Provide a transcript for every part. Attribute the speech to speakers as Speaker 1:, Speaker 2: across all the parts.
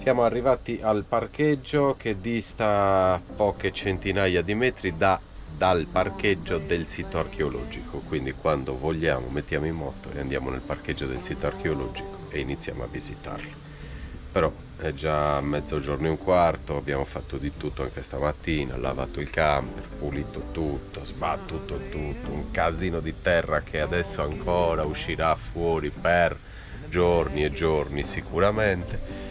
Speaker 1: Siamo arrivati al parcheggio che dista poche centinaia di metri dal parcheggio del sito archeologico, quindi quando vogliamo mettiamo in moto e andiamo nel parcheggio del sito archeologico e iniziamo a visitarlo. Però è già 12:15, abbiamo fatto di tutto anche stamattina, lavato il camper, pulito tutto, sbattuto tutto, un casino di terra che adesso ancora uscirà fuori per giorni e giorni sicuramente.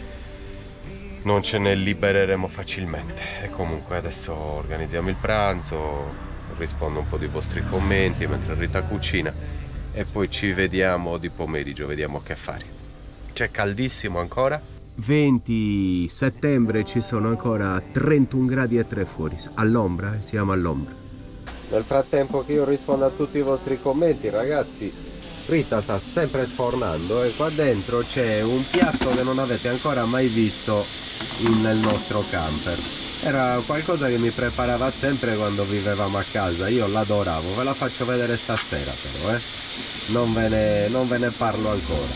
Speaker 1: Non ce ne libereremo facilmente e comunque adesso organizziamo il pranzo, rispondo un po' dei vostri commenti mentre Rita cucina e poi ci vediamo di pomeriggio, vediamo che fare. C'è caldissimo ancora? 20 settembre, ci sono ancora 31 gradi e 3 fuori, all'ombra, siamo all'ombra. Nel frattempo che io rispondo a tutti i vostri commenti, ragazzi, Rita sta sempre sfornando e qua dentro c'è un piatto che non avete ancora mai visto nel nostro camper. Era qualcosa che mi preparava sempre quando vivevamo a casa, io l'adoravo, ve la faccio vedere stasera però, non ve ne parlo ancora,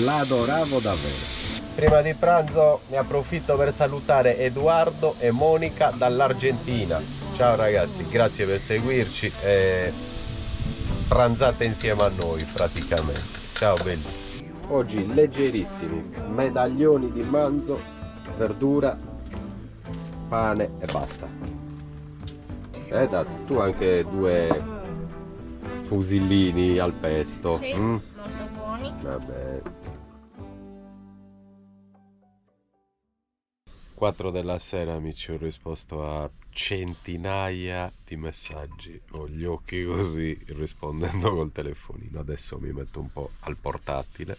Speaker 1: l'adoravo davvero. Prima di pranzo ne approfitto per salutare Edoardo e Monica dall'Argentina. Ciao ragazzi, grazie per seguirci e pranzate insieme a noi praticamente. Ciao belli. Oggi leggerissimi, medaglioni di manzo, verdura, pane e basta. Tu anche 2 fusillini al pesto.
Speaker 2: Sì, molto buoni.
Speaker 1: Vabbè. 4 della sera amici, ho risposto a centinaia di messaggi, ho gli occhi così rispondendo col telefonino. Adesso mi metto un po' al portatile,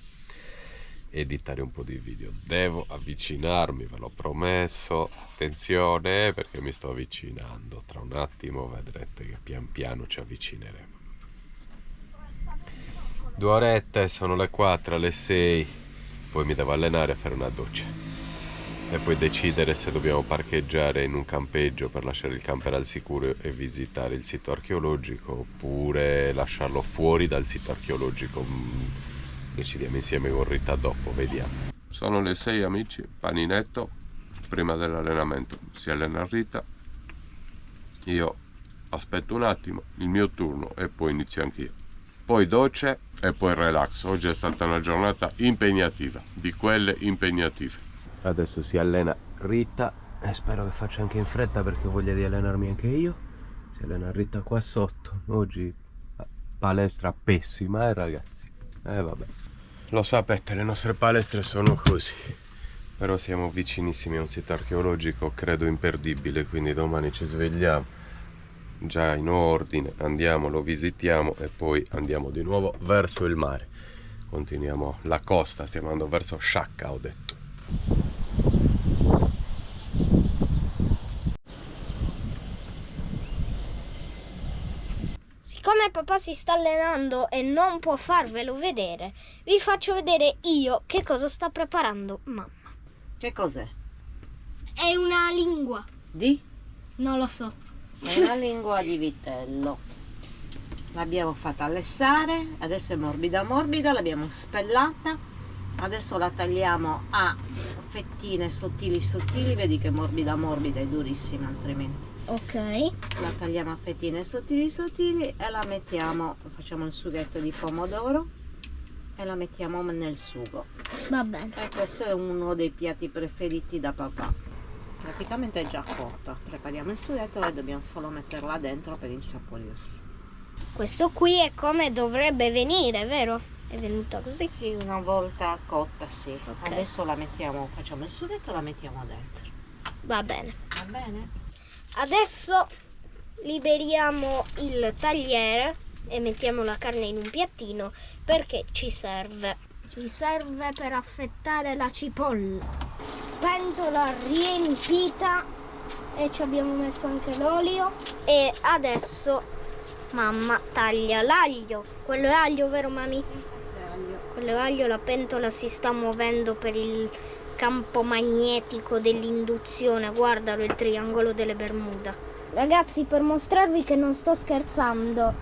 Speaker 1: editare un po' di video, devo avvicinarmi, ve l'ho promesso, attenzione perché mi sto avvicinando, tra un attimo vedrete che pian piano ci avvicineremo. 2 orette, sono le 4, alle 6, poi mi devo allenare a fare una doccia e poi decidere se dobbiamo parcheggiare in un campeggio per lasciare il camper al sicuro e visitare il sito archeologico oppure lasciarlo fuori dal sito archeologico. Decidiamo insieme con Rita dopo, vediamo. Sono le 6 amici, paninetto prima dell'allenamento, si allena Rita, io aspetto un attimo il mio turno e poi inizio anch'io, poi docce e poi relax. Oggi è stata una giornata impegnativa, di quelle impegnative. Adesso si allena Rita e spero che faccia anche in fretta perché ho voglia di allenarmi anche io. Si allena Rita qua sotto. Oggi palestra pessima, ragazzi. Vabbè. Lo sapete, le nostre palestre sono così. Però siamo vicinissimi a un sito archeologico, credo imperdibile, quindi domani ci svegliamo già in ordine, andiamo, lo visitiamo e poi andiamo di nuovo verso il mare. Continuiamo la costa, stiamo andando verso Sciacca, ho detto.
Speaker 2: Siccome papà si sta allenando e non può farvelo vedere, vi faccio vedere io che cosa sta preparando mamma.
Speaker 3: Che cos'è?
Speaker 2: È una lingua.
Speaker 3: Di?
Speaker 2: Non lo so.
Speaker 3: È una lingua di vitello. L'abbiamo fatta lessare, adesso è morbida morbida, l'abbiamo spellata. Adesso la tagliamo a fettine sottili sottili, vedi che morbida morbida è durissima altrimenti.
Speaker 2: Ok.
Speaker 3: La tagliamo a fettine sottili sottili e la mettiamo, facciamo il sughetto di pomodoro e la mettiamo nel sugo.
Speaker 2: Va bene.
Speaker 3: E questo è uno dei piatti preferiti da papà. Praticamente è già cotta. Prepariamo il sughetto e dobbiamo solo metterla dentro per insaporirsi.
Speaker 2: Questo qui è come dovrebbe venire, vero? È venuta così?
Speaker 3: Sì, una volta cotta, sì.
Speaker 2: Ok.
Speaker 3: Adesso la mettiamo, facciamo il sughetto e la mettiamo dentro.
Speaker 2: Va bene.
Speaker 3: Va bene?
Speaker 2: Adesso liberiamo il tagliere e mettiamo la carne in un piattino perché ci serve. Ci serve per affettare la cipolla. Pentola riempita e ci abbiamo messo anche l'olio e adesso mamma taglia l'aglio. Quello è aglio, vero mami? Quello è aglio, la pentola si sta muovendo per il campo magnetico dell'induzione, guardalo, il triangolo delle Bermuda. Ragazzi, per mostrarvi che non sto scherzando,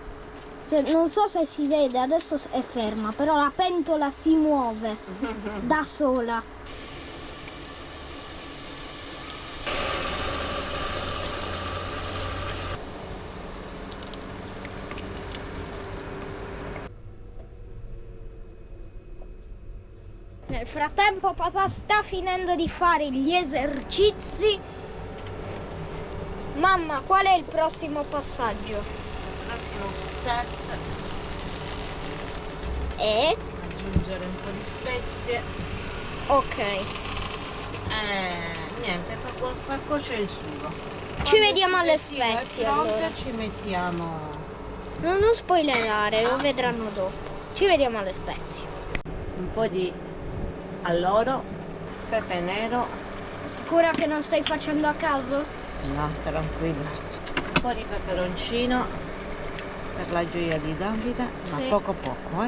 Speaker 2: cioè, non so se si vede, adesso è ferma, però la pentola si muove da sola. Nel frattempo papà sta finendo di fare gli esercizi. Mamma, qual è il prossimo passaggio?
Speaker 3: Il prossimo step
Speaker 2: E?
Speaker 3: aggiungere un po' di spezie.
Speaker 2: Ok.
Speaker 3: Niente, fa cuocere il sugo.
Speaker 2: Ci vediamo alle
Speaker 3: Quando
Speaker 2: spezie
Speaker 3: è pronta,
Speaker 2: allora.
Speaker 3: ci mettiamo
Speaker 2: Non spoilerare, lo vedranno dopo. Ci vediamo alle spezie.
Speaker 3: un po' di alloro, pepe nero,
Speaker 2: Sicura che non stai facendo a caso?
Speaker 3: no, tranquilla, un po' di peperoncino per la gioia di Davide, ma
Speaker 2: Sì.
Speaker 3: poco poco,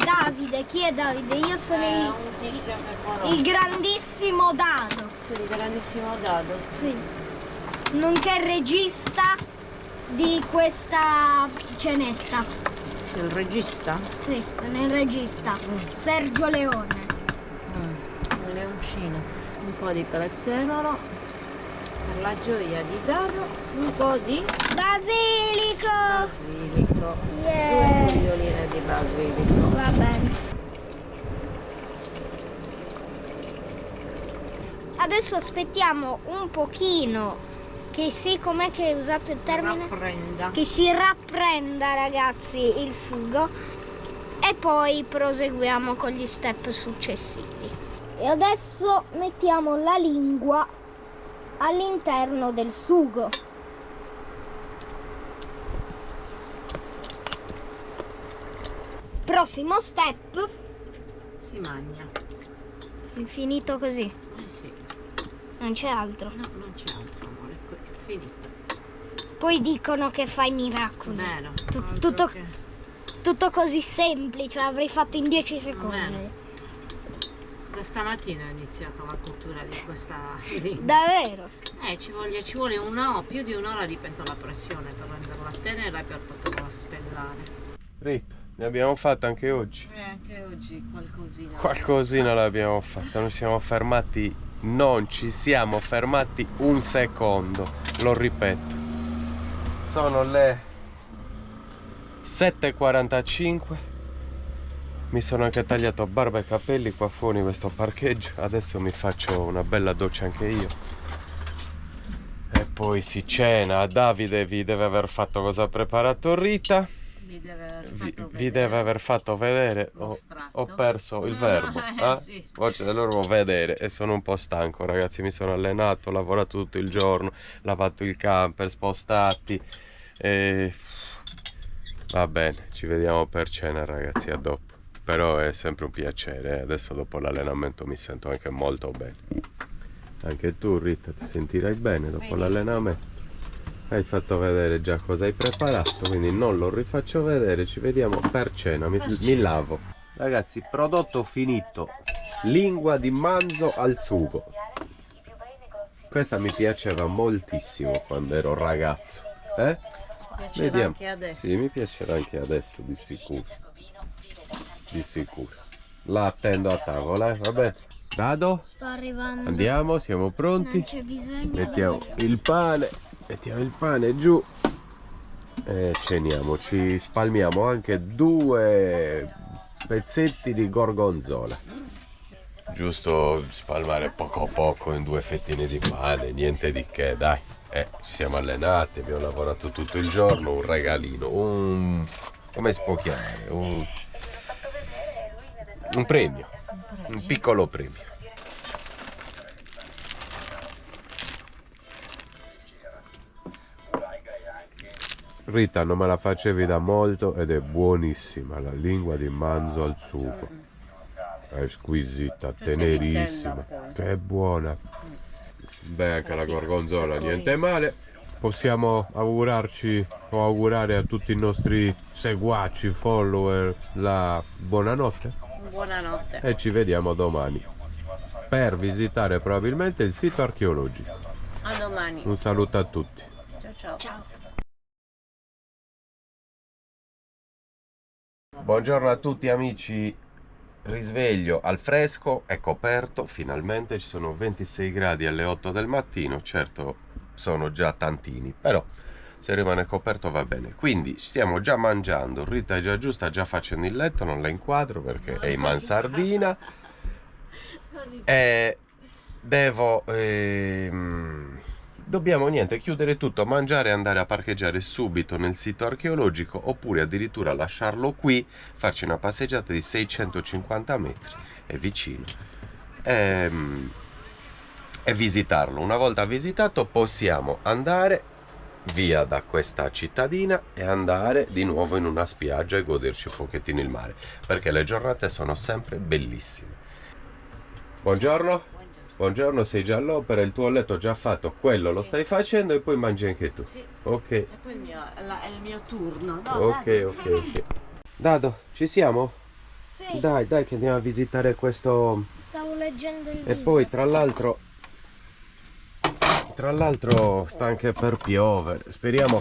Speaker 2: Davide, chi è Davide? Io sono
Speaker 3: un tizio che
Speaker 2: il grandissimo Dado.
Speaker 3: il grandissimo dado.
Speaker 2: Sì. Nonché regista di questa cenetta.
Speaker 3: Sei il regista?
Speaker 2: Sì, sono il regista. Sergio Leone.
Speaker 3: Un leoncino, un po' di prezzemolo per la gioia di Dado, un po' di
Speaker 2: Basilico!
Speaker 3: basilico,
Speaker 2: Yeah.
Speaker 3: 2 foglioline di basilico.
Speaker 2: Va bene. Adesso aspettiamo un pochino che com'è che hai usato il termine?
Speaker 3: Rapprenda.
Speaker 2: Che si rapprenda, ragazzi, il sugo e poi proseguiamo con gli step successivi. E adesso mettiamo la lingua all'interno del sugo. Prossimo step,
Speaker 3: Si mangia.
Speaker 2: finito così,
Speaker 3: Sì.
Speaker 2: non c'è altro.
Speaker 3: No, non c'è altro amore, è finito.
Speaker 2: Poi dicono che fai miracoli.
Speaker 3: Vero.
Speaker 2: Tutto così semplice, l'avrei fatto in 10 secondi.
Speaker 3: Vero. Questa mattina ho iniziato la cottura di questa lingua.
Speaker 2: Davvero?
Speaker 3: Ci vuole più di un'ora di pentola a pressione per renderla tenera e per poterla spellare.
Speaker 1: Rip, ne abbiamo fatta anche oggi.
Speaker 3: Anche oggi qualcosina.
Speaker 1: Qualcosina l'abbiamo fatta, non ci siamo fermati un secondo, lo ripeto. Sono le 7:45. Mi sono anche tagliato barba e capelli qua fuori questo parcheggio. Adesso mi faccio una bella doccia anche io. E poi si cena. Davide vi deve aver fatto cosa ha preparato Rita. Vi deve aver fatto vedere. Ho perso il verbo.
Speaker 3: Sì.
Speaker 1: Oggi dovevo vedere e sono un po' stanco, ragazzi. Mi sono allenato, ho lavorato tutto il giorno, lavato il camper, spostati. E... va bene, ci vediamo per cena, ragazzi, a dopo. Però è sempre un piacere. Adesso dopo l'allenamento mi sento anche molto bene. Anche tu, Rita, ti sentirai bene dopo l'allenamento. Hai fatto vedere già cosa hai preparato, quindi non lo rifaccio vedere. Ci vediamo per cena. Mi lavo. Ragazzi, prodotto finito. Lingua di manzo al sugo. Questa mi piaceva moltissimo quando ero ragazzo. Vediamo.
Speaker 3: Anche adesso.
Speaker 1: Sì, mi piacerà anche adesso, di sicuro. Di sicuro. La attendo a tavola, va bene. Dado?
Speaker 2: Sto arrivando.
Speaker 1: Andiamo, siamo pronti.
Speaker 2: Non c'è bisogno.
Speaker 1: Mettiamo il pane giù e ceniamo. Ci spalmiamo anche 2 pezzetti di gorgonzola. Giusto spalmare poco a poco in 2 fettine di pane, niente di che, dai. Ci siamo allenati, abbiamo lavorato tutto il giorno, un regalino, come si può chiamare? Un premio, un piccolo premio. Rita, non me la facevi da molto ed è buonissima la lingua di manzo al sugo. È squisita, tenerissima, che buona. Beh, anche la gorgonzola, niente male. Possiamo augurarci o augurare a tutti i nostri seguaci, follower, la buonanotte
Speaker 3: Buonanotte.
Speaker 1: e ci vediamo domani per visitare probabilmente il sito archeologico.
Speaker 3: A domani.
Speaker 1: Un saluto a tutti.
Speaker 3: Ciao.
Speaker 2: Ciao.
Speaker 1: Buongiorno a tutti amici, risveglio al fresco, è coperto, finalmente ci sono 26 gradi alle 8 del mattino, certo sono già tantini, però se rimane coperto va bene. Quindi stiamo già mangiando, Rita è già giù, sta già facendo il letto, non la inquadro perché è in mansardina. E dobbiamo chiudere tutto, mangiare e andare a parcheggiare subito nel sito archeologico, oppure addirittura lasciarlo qui, farci una passeggiata di 650 metri, è vicino, e visitarlo. Una volta visitato possiamo andare via da questa cittadina e andare di nuovo in una spiaggia e goderci un pochettino il mare, perché le giornate sono sempre bellissime. Buongiorno. Buongiorno, sei già all'opera, il tuo letto già fatto, quello lo stai facendo e poi mangi anche tu.
Speaker 3: Sì.
Speaker 1: Ok.
Speaker 3: E poi è il mio turno. No,
Speaker 1: Ok. Dado, ci siamo?
Speaker 2: Sì,
Speaker 1: Dai che andiamo a visitare questo.
Speaker 2: stavo leggendo il
Speaker 1: E
Speaker 2: libro.
Speaker 1: poi tra l'altro sta anche per piovere. Speriamo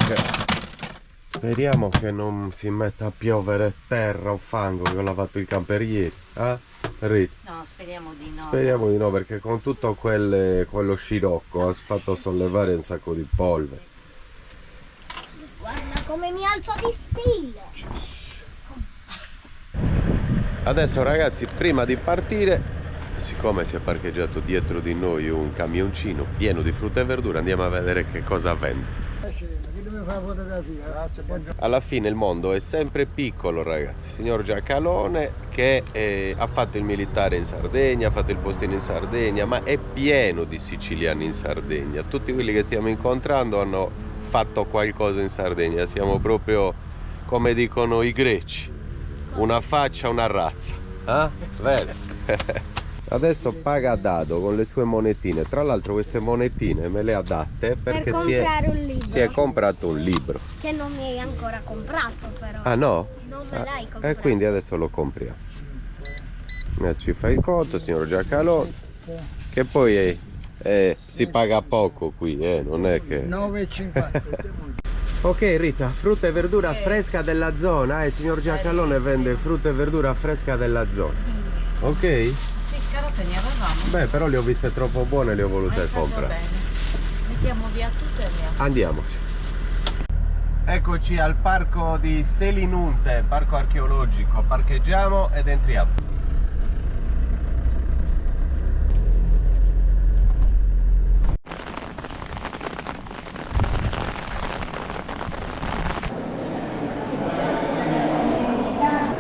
Speaker 1: che non si metta a piovere terra o fango, che ho lavato il camper ieri. Rita?
Speaker 3: No, speriamo di no.
Speaker 1: Speriamo di no, perché con tutto quello scirocco ha fatto sollevare un sacco di polvere.
Speaker 2: Guarda come mi alzo di stile.
Speaker 1: Adesso ragazzi, prima di partire, siccome si è parcheggiato dietro di noi un camioncino pieno di frutta e verdura, andiamo a vedere che cosa vende. Alla fine il mondo è sempre piccolo, ragazzi. Signor Giacalone che ha fatto il militare in Sardegna, ha fatto il postino in Sardegna, ma è pieno di siciliani in Sardegna. Tutti quelli che stiamo incontrando hanno fatto qualcosa in Sardegna. Siamo proprio, come dicono i greci, una faccia, una razza. Vero? Adesso paga a dado con le sue monetine. Tra l'altro queste monetine me le ha date perché
Speaker 2: per
Speaker 1: si
Speaker 2: comprare un libro.
Speaker 1: è comprato un libro.
Speaker 2: Che non mi hai ancora comprato però.
Speaker 1: Ah no?
Speaker 2: Non me l'hai comprato.
Speaker 1: E quindi adesso lo compriamo. Adesso ci fa il conto, signor Giacalone. Che poi si paga poco qui, non è che.
Speaker 4: 9,50.
Speaker 1: Ok Rita, frutta e verdura fresca della zona, il signor Giacalone vende frutta e verdura fresca della zona. Ok?
Speaker 3: Sì, carote ne avevamo.
Speaker 1: Beh, però le ho viste troppo buone e le ho
Speaker 3: Hai
Speaker 1: volute
Speaker 3: fatto
Speaker 1: comprare.
Speaker 3: bene. Mettiamo via tutto e andiamo.
Speaker 1: Andiamoci. Eccoci al parco di Selinunte, parco archeologico. Parcheggiamo ed entriamo.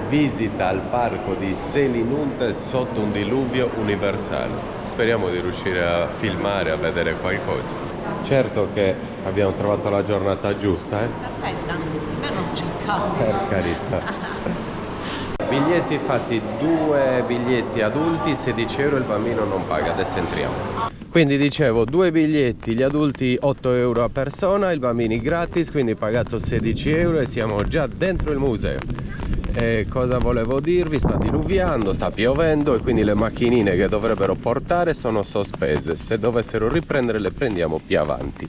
Speaker 1: Visita al parco di Selinunte sotto un diluvio universale. Speriamo di riuscire a filmare, a vedere qualcosa. Certo che abbiamo trovato la giornata giusta,
Speaker 3: Perfetta, per non c'è caldo.
Speaker 1: Per carità. Biglietti fatti, 2 biglietti adulti, 16 euro, il bambino non paga. Adesso entriamo. Quindi dicevo, 2 biglietti, gli adulti 8 euro a persona, i bambini gratis, quindi pagato 16 euro e siamo già dentro il museo. E cosa volevo dirvi? Sta diluviando, sta piovendo e quindi le macchinine che dovrebbero portare sono sospese. Se dovessero riprendere le prendiamo più avanti.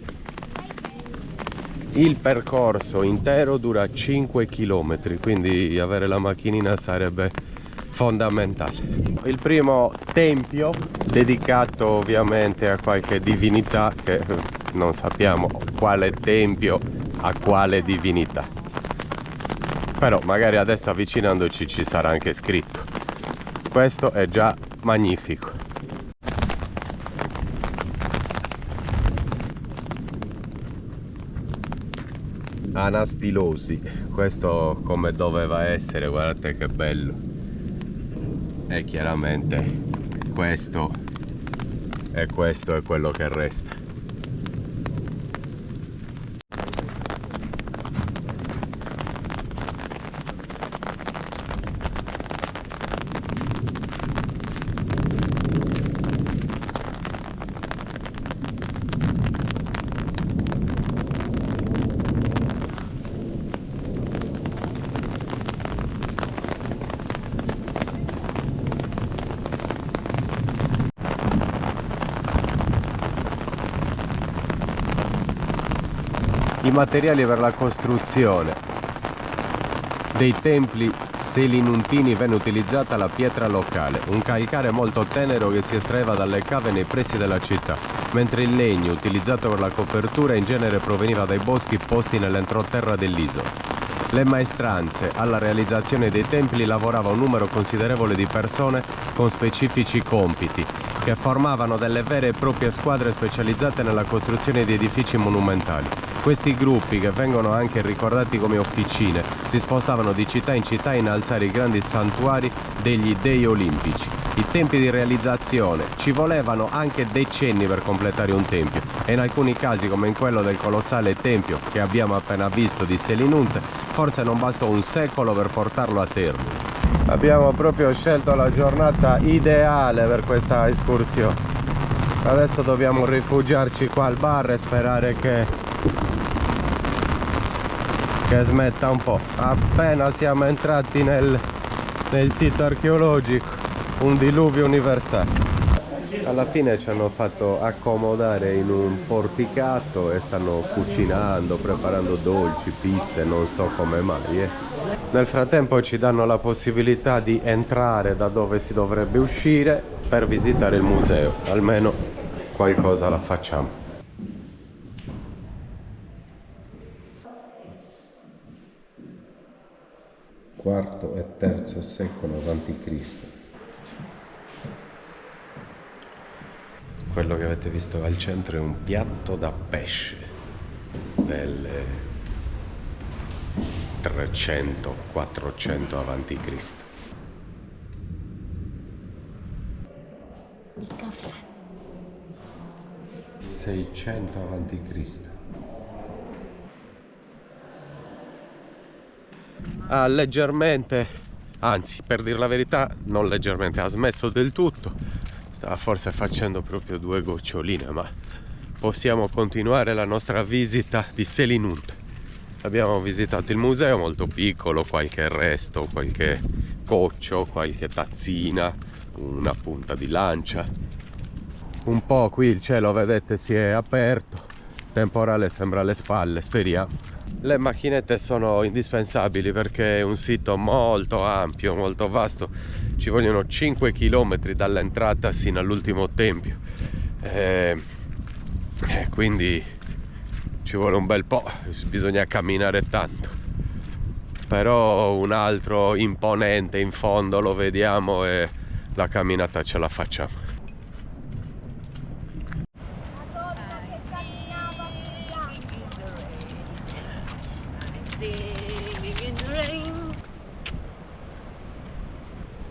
Speaker 1: Il percorso intero dura 5 km, quindi avere la macchinina sarebbe fondamentale. Il primo tempio dedicato ovviamente a qualche divinità, che non sappiamo quale tempio a quale divinità. Però magari adesso avvicinandoci ci sarà anche scritto. Questo è già magnifico. Anastilosi, questo come doveva essere, guardate che bello. E chiaramente questo è quello che resta. I materiali per la costruzione dei templi Selinuntini venne utilizzata la pietra locale, un calcare molto tenero che si estraeva dalle cave nei pressi della città, mentre il legno utilizzato per la copertura in genere proveniva dai boschi posti nell'entroterra dell'isola. Le maestranze alla realizzazione dei templi lavorava un numero considerevole di persone con specifici compiti, che formavano delle vere e proprie squadre specializzate nella costruzione di edifici monumentali. Questi gruppi, che vengono anche ricordati come officine, si spostavano di città in città a innalzare i grandi santuari degli dei olimpici. I tempi di realizzazione ci volevano anche decenni per completare un tempio, e in alcuni casi, come in quello del colossale tempio che abbiamo appena visto di Selinunt, forse non bastò un secolo per portarlo a termine. Abbiamo proprio scelto la giornata ideale per questa escursione. Adesso dobbiamo rifugiarci qua al bar e sperare che smetta un po'. Appena siamo entrati nel sito archeologico, un diluvio universale. Alla fine ci hanno fatto accomodare in un porticato e stanno cucinando, preparando dolci, pizze, non so come mai. Nel frattempo ci danno la possibilità di entrare da dove si dovrebbe uscire per visitare il museo. Almeno qualcosa la facciamo. IV e III secolo a.C. Quello che avete visto al centro è un piatto da pesce del 300-400 a.C.
Speaker 2: Il caffè.
Speaker 1: 600 a.C. Ha leggermente, anzi, per dire la verità, non leggermente, ha smesso del tutto. Stava forse facendo proprio 2 goccioline, ma possiamo continuare la nostra visita di Selinunt. Abbiamo visitato il museo, molto piccolo, qualche resto, qualche coccio, qualche tazzina, una punta di lancia. Un po' qui il cielo, vedete, si è aperto, il temporale sembra alle spalle, speriamo. Le macchinette sono indispensabili perché è un sito molto ampio, molto vasto. Ci vogliono 5 km dall'entrata sino all'ultimo tempio. Quindi ci vuole un bel po', bisogna camminare tanto. Però un altro imponente in fondo lo vediamo e la camminata ce la facciamo.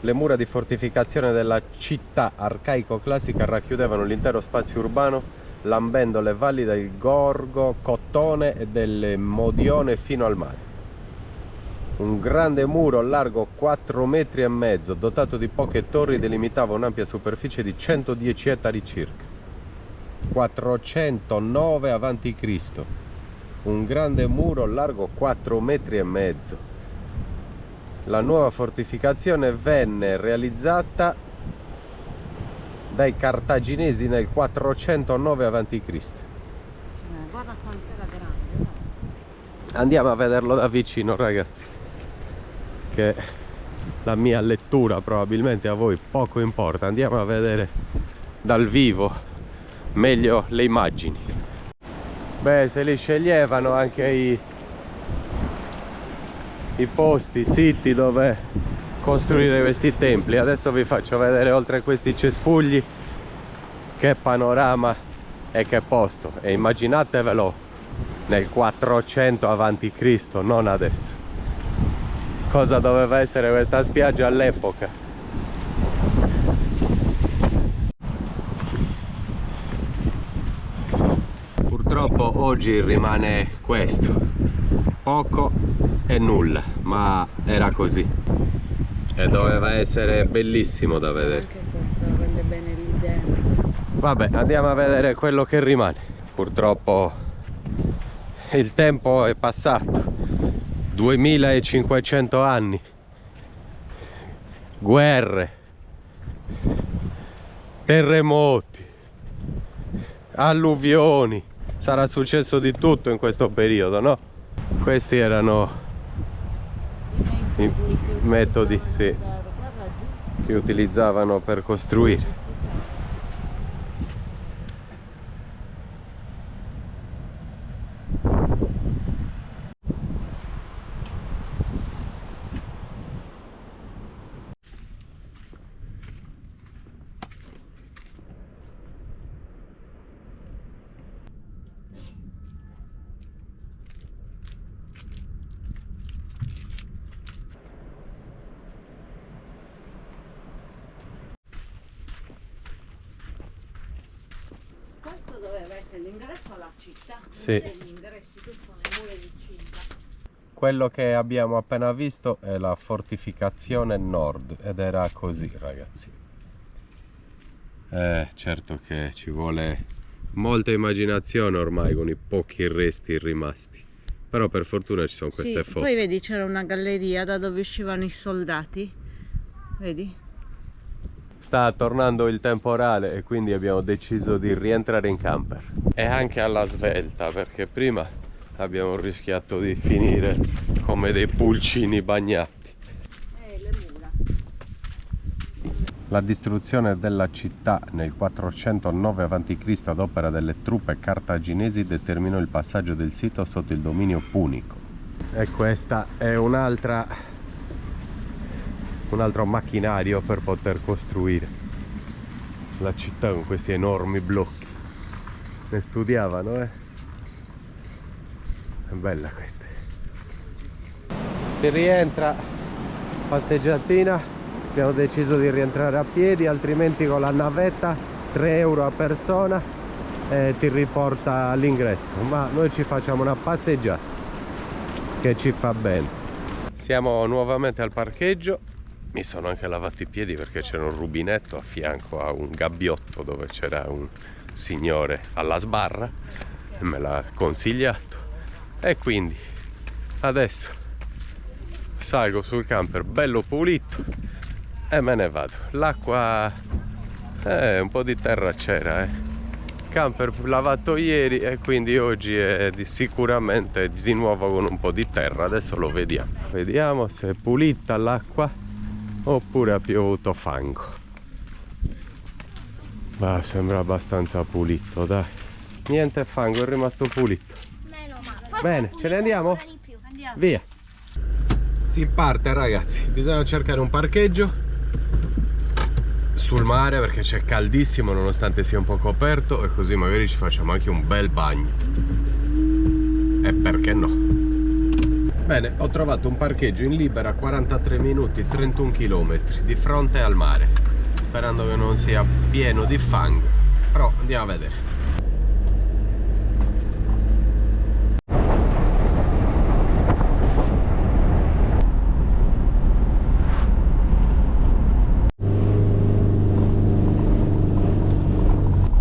Speaker 1: Le mura di fortificazione della città arcaico-classica racchiudevano l'intero spazio urbano, lambendo le valli del Gorgo, Cottone e del Modione fino al mare. Un grande muro largo 4,5 metri, dotato di poche torri, delimitava un'ampia superficie di 110 ettari circa. 409 a.C. Un grande muro largo 4,5 metri. La nuova fortificazione venne realizzata dai cartaginesi nel 409 a.C.
Speaker 3: Guarda quanto era grande.
Speaker 1: Andiamo a vederlo da vicino, ragazzi, che la mia lettura probabilmente a voi poco importa. Andiamo a vedere dal vivo meglio le immagini. Beh, se li sceglievano anche i posti, i siti dove costruire questi templi. Adesso vi faccio vedere, oltre a questi cespugli, che panorama e che posto. E immaginatevelo nel 400 a.C., non adesso. Cosa doveva essere questa spiaggia all'epoca? Purtroppo oggi rimane questo: poco e nulla, ma era così e doveva essere bellissimo da vedere.
Speaker 3: Anche questo rende bene l'idea.
Speaker 1: Vabbè, andiamo a vedere quello che rimane. Purtroppo il tempo è passato, 2500 anni, guerre, terremoti, alluvioni, sarà successo di tutto in questo periodo, no? Questi erano i metodi, sì, che utilizzavano per costruire.
Speaker 3: Questo doveva essere l'ingresso alla città.
Speaker 1: Sì.
Speaker 3: Gli ingressi, questi sono le mura di cinta.
Speaker 1: Quello che abbiamo appena visto è la fortificazione nord ed era così, ragazzi. Certo che ci vuole molta immaginazione ormai con i pochi resti rimasti, però per fortuna ci sono queste foto.
Speaker 3: Poi vedi, c'era una galleria da dove uscivano i soldati, vedi?
Speaker 1: Sta tornando il temporale e quindi abbiamo deciso di rientrare in camper. E anche alla svelta, perché prima abbiamo rischiato di finire come dei pulcini bagnati.
Speaker 3: Le mura.
Speaker 1: La distruzione della città nel 409 a.C. ad opera delle truppe cartaginesi determinò il passaggio del sito sotto il dominio punico. E questa è un altro macchinario per poter costruire la città con questi enormi blocchi. Ne studiavano, È bella questa. Si rientra, passeggiatina. Abbiamo deciso di rientrare a piedi, altrimenti con la navetta 3 euro a persona ti riporta all'ingresso, ma noi ci facciamo una passeggiata che ci fa bene. Siamo nuovamente al parcheggio. Mi sono anche lavato i piedi perché c'era un rubinetto a fianco a un gabbiotto dove c'era un signore alla sbarra e me l'ha consigliato, e quindi adesso salgo sul camper bello pulito e me ne vado. L'acqua un po' di terra c'era, camper lavato ieri e quindi oggi è sicuramente di nuovo con un po' di terra. Adesso lo vediamo se è pulita l'acqua oppure ha piovuto fango. Ma sembra abbastanza pulito, dai. Niente fango, è rimasto pulito.
Speaker 2: Meno male.
Speaker 1: Bene, ce ne andiamo?
Speaker 2: Ancora di più.
Speaker 3: Andiamo.
Speaker 1: Via. Si parte, ragazzi. Bisogna cercare un parcheggio sul mare perché c'è caldissimo nonostante sia un po' coperto, e così magari ci facciamo anche un bel bagno. E perché no? Bene, ho trovato un parcheggio in libera, 43 minuti, 31 km, di fronte al mare, sperando che non sia pieno di fango, però andiamo a vedere.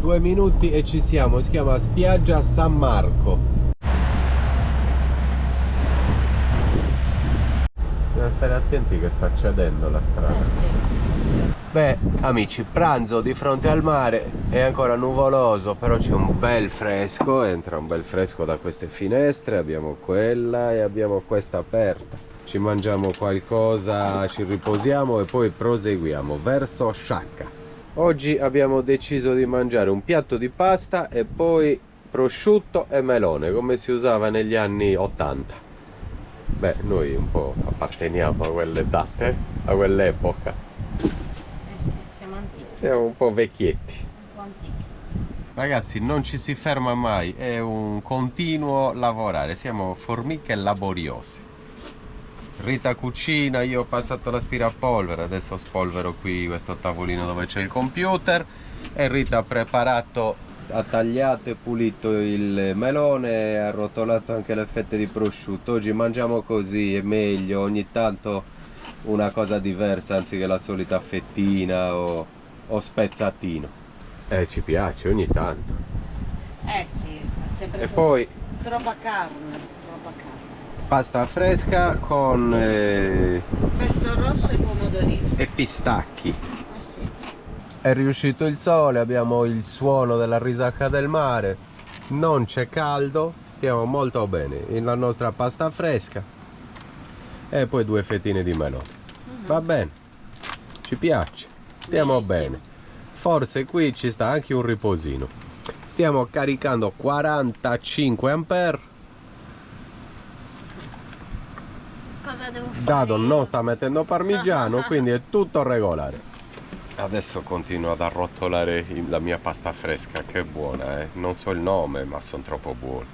Speaker 1: Due minuti e ci siamo, si chiama Spiaggia San Marco. Bisogna stare attenti che sta cedendo la strada. Beh, amici, pranzo di fronte al mare, è ancora nuvoloso, però c'è un bel fresco, entra un bel fresco da queste finestre, abbiamo quella e abbiamo questa aperta. Ci mangiamo qualcosa, ci riposiamo e poi proseguiamo verso Sciacca. Oggi abbiamo deciso di mangiare un piatto di pasta e poi prosciutto e melone, come si usava negli anni 80. Beh, noi un po' apparteniamo a quelle date, a quell'epoca.
Speaker 3: Sì, siamo antichi.
Speaker 1: Siamo un po' vecchietti.
Speaker 3: Un po' antichi.
Speaker 1: Ragazzi, non ci si ferma mai, è un continuo lavorare, siamo formiche laboriose. Rita cucina, io ho passato l'aspirapolvere, adesso spolvero qui questo tavolino dove c'è il computer, e Rita ha preparato, ha tagliato e pulito il melone e ha arrotolato anche le fette di prosciutto. Oggi mangiamo così, è meglio, ogni tanto una cosa diversa anziché la solita fettina o spezzatino. Ci piace ogni tanto.
Speaker 3: Sì, sempre
Speaker 1: E poi
Speaker 3: troppa carne, troppa carne.
Speaker 1: pasta fresca con
Speaker 3: Pesto rosso e pomodorini.
Speaker 1: e pistacchi.
Speaker 3: Sì.
Speaker 1: È riuscito il sole, abbiamo il suono della risacca del mare, non c'è caldo, stiamo molto bene. La nostra pasta fresca, e poi 2 fettine di melone. Va bene, ci piace, stiamo bene. Forse qui ci sta anche un riposino. Stiamo caricando 45 ampere.
Speaker 2: Cosa devo fare?
Speaker 1: Dado non sta mettendo parmigiano, quindi è tutto regolare. Adesso continuo ad arrotolare la mia pasta fresca, che è buona, eh. Non so il nome, ma sono troppo buoni.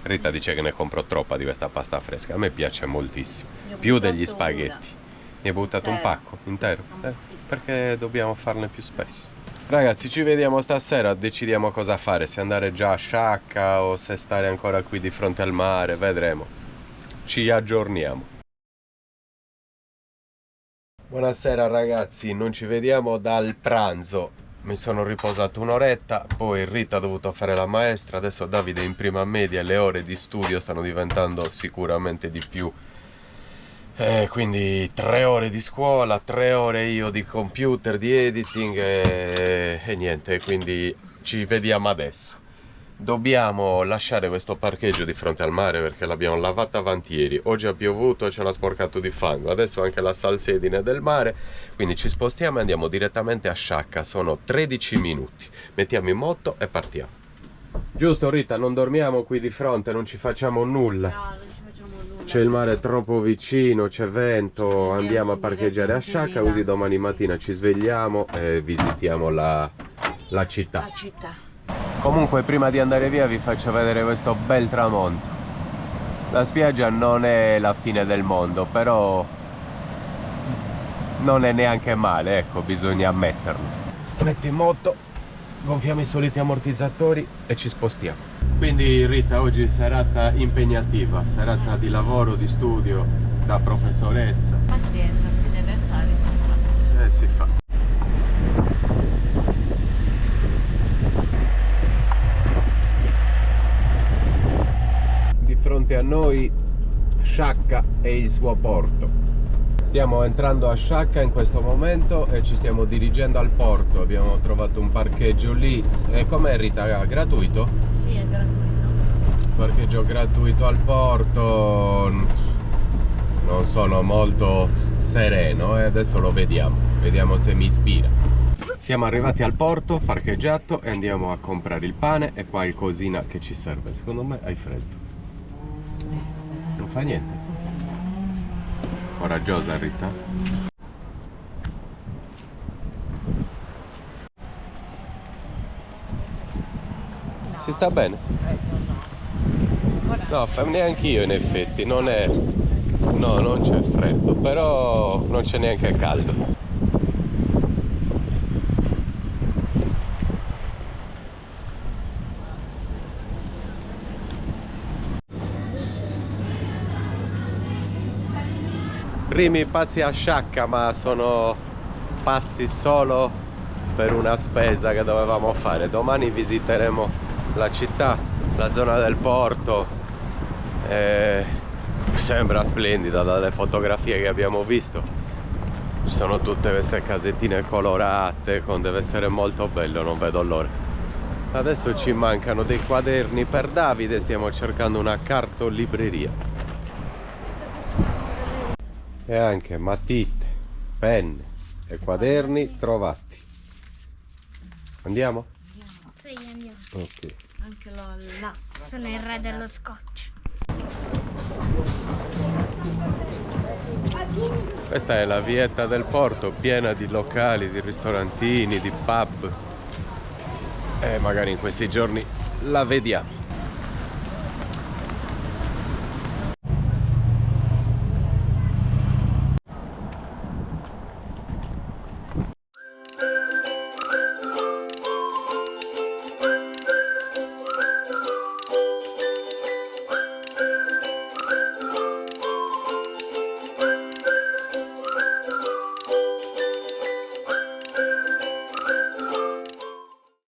Speaker 1: Rita dice che ne compro troppa di questa pasta fresca, a me piace moltissimo, più degli spaghetti. Ne hai buttato un pacco intero? Perché dobbiamo farne più spesso. Ragazzi, ci vediamo stasera, decidiamo cosa fare, se andare già a Sciacca o se stare ancora qui di fronte al mare, vedremo. Ci aggiorniamo. Buonasera ragazzi, non ci vediamo dal pranzo. Mi sono riposato un'oretta, poi Rita ha dovuto fare la maestra, adesso Davide è in prima media, le ore di studio stanno diventando sicuramente di più. Quindi 3 ore di scuola, 3 ore io di computer, di editing e niente, quindi ci vediamo adesso. Dobbiamo lasciare questo parcheggio di fronte al mare perché l'abbiamo lavata avanti ieri. Oggi ha piovuto e ce l'ha sporcato di fango. Adesso anche la salsedine del mare. Quindi ci spostiamo e andiamo direttamente a Sciacca. Sono 13 minuti. Mettiamo in moto e partiamo. Giusto Rita, non dormiamo qui di fronte, non ci facciamo nulla.
Speaker 3: No, non ci facciamo nulla.
Speaker 1: C'è il mare troppo vicino, c'è vento. Andiamo a parcheggiare a Sciacca, così domani mattina ci svegliamo e visitiamo la città.
Speaker 3: La città.
Speaker 1: Comunque prima di andare via vi faccio vedere questo bel tramonto. La spiaggia non è la fine del mondo, però non è neanche male, ecco, bisogna ammetterlo. Metto in moto, gonfiamo i soliti ammortizzatori e ci spostiamo. Quindi Rita, oggi serata impegnativa, serata di lavoro, di studio, da professoressa.
Speaker 3: Pazienza, si deve fare, si fa.
Speaker 1: Si fa. Di fronte a noi Sciacca e il suo porto. Stiamo entrando a Sciacca in questo momento e ci stiamo dirigendo al porto. Abbiamo trovato un parcheggio lì. E com'è Rita? Gratuito?
Speaker 3: Sì, è gratuito.
Speaker 1: Parcheggio gratuito al porto. Non sono molto sereno e adesso lo vediamo. Vediamo se mi ispira. Siamo arrivati al porto, parcheggiato, e andiamo a comprare il pane e qualcosina che ci serve. Secondo me hai freddo. Non fa niente. Coraggiosa Rita. Si sta bene? No, neanche io in effetti, non è... No, non c'è freddo, però non c'è neanche caldo. Primi passi a Sciacca, ma sono passi solo per una spesa che dovevamo fare. Domani visiteremo la città, la zona del porto. Sembra splendida dalle fotografie che abbiamo visto. Ci sono tutte queste casettine colorate, deve essere molto bello, non vedo l'ora. Adesso ci mancano dei quaderni per Davide, stiamo cercando una cartolibreria. E anche matite, penne e quaderni trovati. Andiamo?
Speaker 2: Sì, andiamo.
Speaker 1: Ok.
Speaker 3: Anche il nastro.
Speaker 2: Sono il re dello scotch.
Speaker 1: Questa è la vietta del porto, piena di locali, di ristorantini, di pub. E magari in questi giorni la vediamo.